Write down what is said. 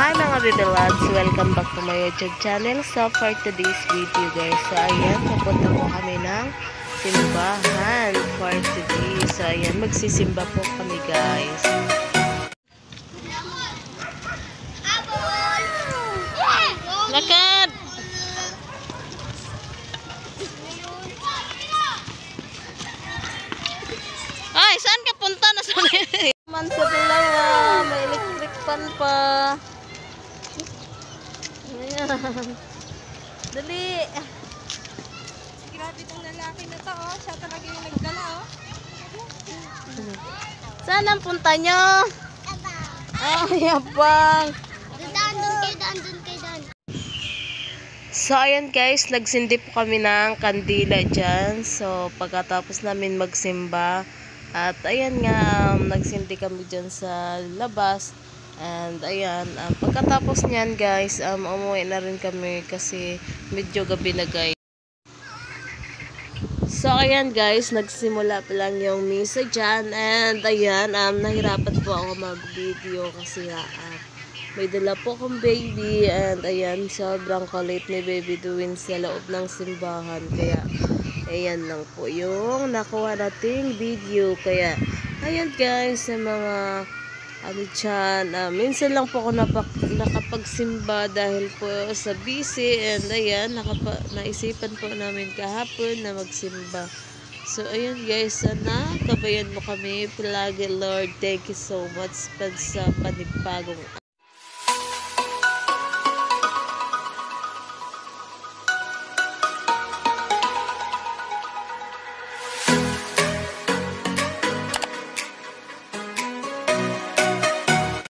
Hi mga baby loves, welcome back to my YouTube channel. So for today's video guys, so ayan, pupunta po kami ng simbahan for today. So ayan, magsisimba po kami guys. Lakad! Ay, saan ka punta na sa man sa dalawa, may electric fan pa. Ayan. Dali. Grabe tong lalaki na to, oh. Siya talaga yung nagdala, oh. Saan ang punta nyo? Ay, abang. So, ayan guys, nagsindi po kami ng kandila dyan. So, pagkatapos namin magsimba, at ayan nga, nagsindi kami dyan sa labas. And ayan, pagkatapos nyan guys, umuwi na rin kami kasi medyo gabi na guys. So ayan guys, nagsimula pa lang yung misa dyan. And ayan, nahirapan po ako mag-video kasi may dala po akong baby. And ayan, sobrang kulit ni baby doon sa loob ng simbahan. Kaya ayan lang po yung nakuha nating video. Kaya ayan guys, sa mga dyan, minsan lang po ako nakapagsimba dahil po sa busy. And ayan, naisipan po namin kahapon na magsimba. So ayun guys, sana kabayan mo kami palagi Lord. Thank you so much sa panibagong